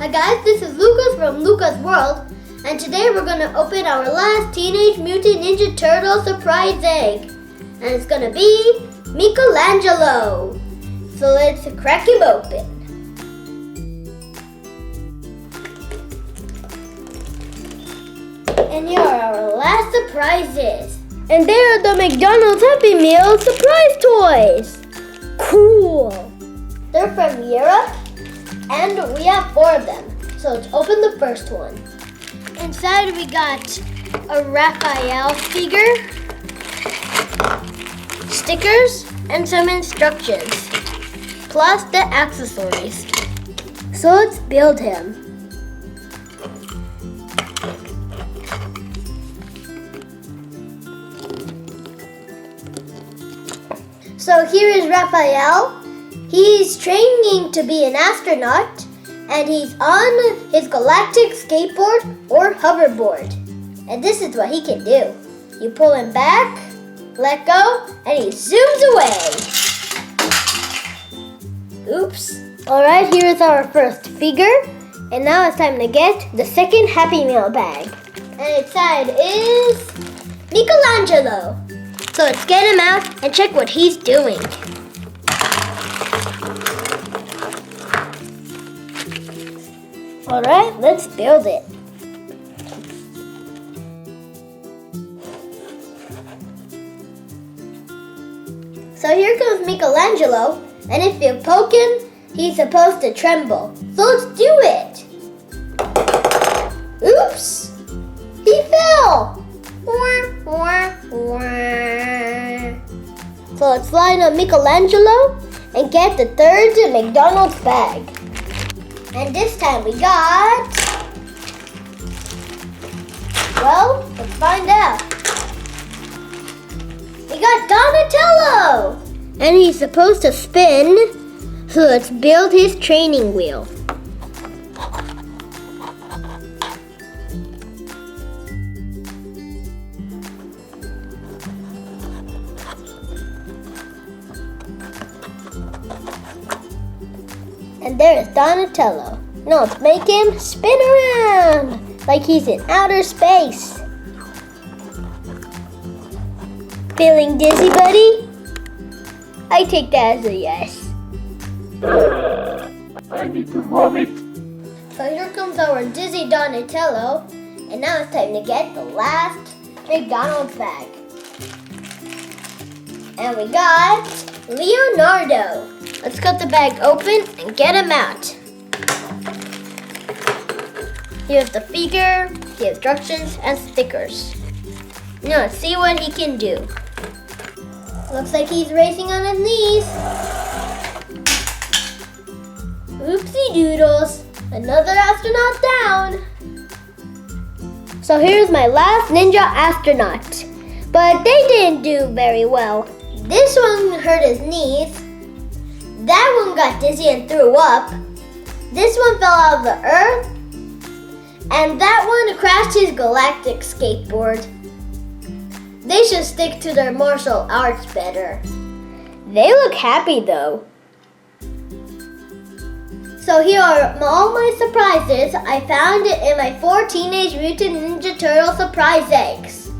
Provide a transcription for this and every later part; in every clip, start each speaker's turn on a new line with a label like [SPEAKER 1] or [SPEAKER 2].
[SPEAKER 1] Hi guys, this is Lucas from Lucas World, and today we're going to open our last Teenage Mutant Ninja Turtle surprise egg. And it's going to be Michelangelo. So let's crack him open. And here are our last surprises. And there are the McDonald's Happy Meal surprise toys. Cool. They're from Europe, and we have 4 of them. So let's open the first one. Inside we got a Raphael figure, stickers, and some instructions, plus the accessories. So let's build him. So here is Raphael. He's training to be an astronaut, and he's on his galactic skateboard or hoverboard. And this is what he can do. You pull him back, let go, and he zooms away. Oops. Alright, here's our first figure. And now it's time to get the second Happy Meal bag. And inside is Michelangelo. So let's get him out and check what he's doing. Alright, let's build it. So here comes Michelangelo, and if you poke him, he's supposed to tremble. So let's do it. Oops! He fell! So let's line up Michelangelo and get the third McDonald's bag. And this time we got... Well, let's find out. We got Donatello! And he's supposed to spin, so let's build his training wheel. And there is Donatello. Now let's make him spin around like he's in outer space. Feeling dizzy, buddy? I take that as a yes.
[SPEAKER 2] I need to vomit.
[SPEAKER 1] So here comes our dizzy Donatello. And now it's time to get the last McDonald's bag. And we got Leonardo. Let's cut the bag open and get him out. Here's the figure, the instructions, and stickers. Now let's see what he can do. Looks like he's racing on his knees. Oopsie doodles, another astronaut down. So here's my last ninja astronaut. But they didn't do very well. This one hurt his knees. That one got dizzy and threw up. This one fell out of the earth. And that one crashed his galactic skateboard. They should stick to their martial arts better. They look happy though. So here are all my surprises I found in my 4 Teenage Mutant Ninja Turtle surprise eggs.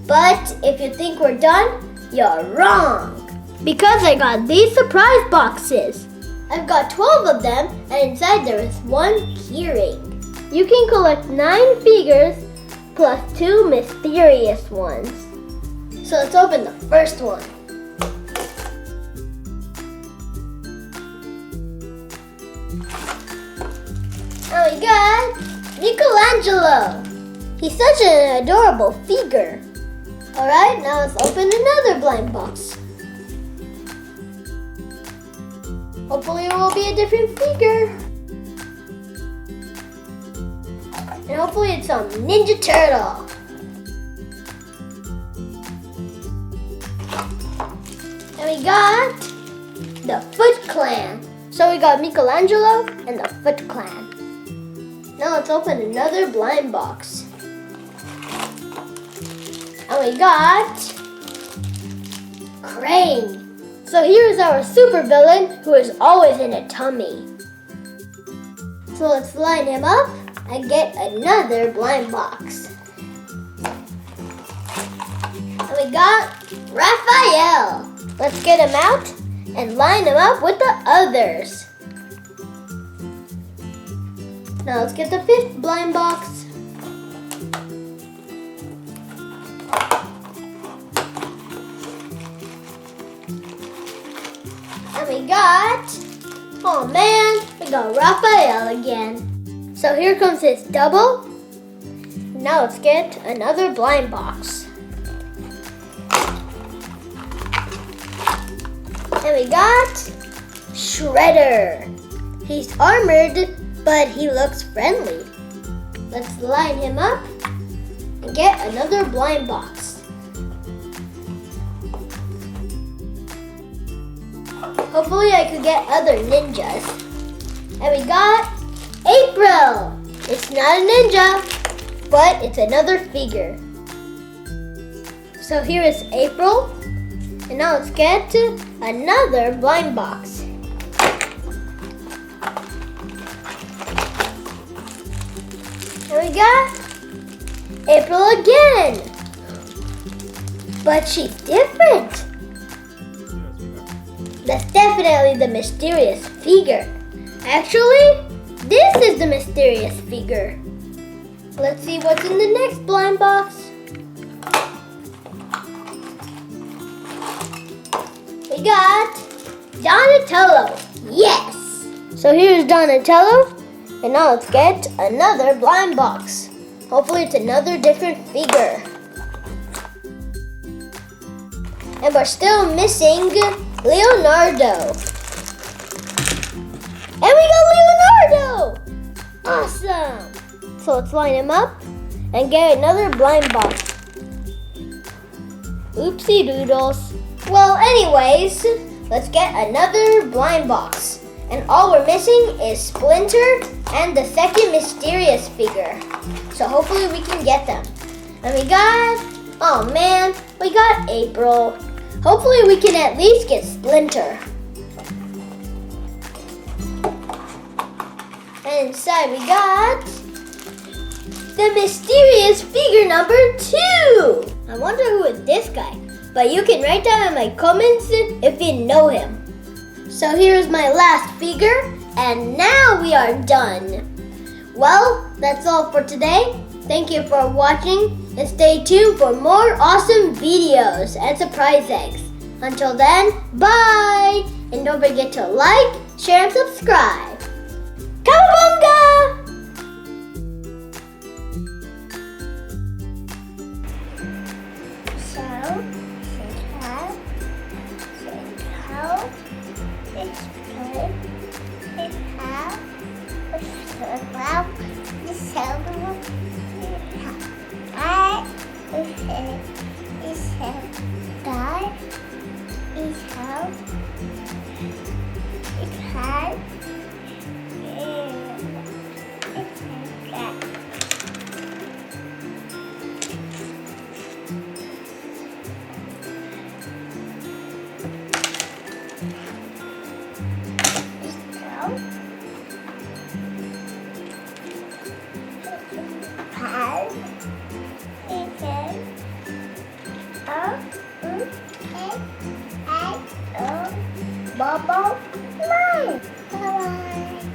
[SPEAKER 1] But if you think we're done, you're wrong. Because I got these surprise boxes. I've got 12 of them, and inside there is 1 keyring. You can collect 9 figures plus 2 mysterious ones. So let's open the first one. And we got Michelangelo. He's such an adorable figure. Alright, now let's open another blind box. Hopefully it will be a different figure. And hopefully it's some Ninja Turtle. And we got the Foot Clan. So we got Michelangelo and the Foot Clan. Now let's open another blind box. And we got Keyring. So here's our super villain who is always in a tummy. So let's line him up and get another blind box. And we got Raphael. Let's get him out and line him up with the others. Now let's get the 5th blind box. And we got, oh man, we got Raphael again. So here comes his double. Now let's get another blind box. And we got Shredder. He's armored, but he looks friendly. Let's line him up and get another blind box. Hopefully I could get other ninjas. And we got April. It's not a ninja, but it's another figure. So here is April. And now let's get another blind box. And we got April again. But she's different. That's definitely the mysterious figure. Actually, this is the mysterious figure. Let's see what's in the next blind box. We got Donatello. Yes! So here's Donatello. And now let's get another blind box. Hopefully it's another different figure. And we're still missing Leonardo. And we got Leonardo! Awesome! So let's line him up and get another blind box. Oopsie doodles. Well, anyways, let's get another blind box. And all we're missing is Splinter and the second mysterious figure. So hopefully we can get them. And we got, oh man, we got April. Hopefully we can at least get Splinter. And inside we got the mysterious figure number 2. I wonder who is this guy. But you can write down in my comments if you know him. So here's my last figure, and now we are done. Well, that's all for today. Thank you for watching, and stay tuned for more awesome videos and surprise eggs. Until then, bye! And don't forget to like, share, and subscribe. Cowabunga! Bubble, mine. Bye-bye.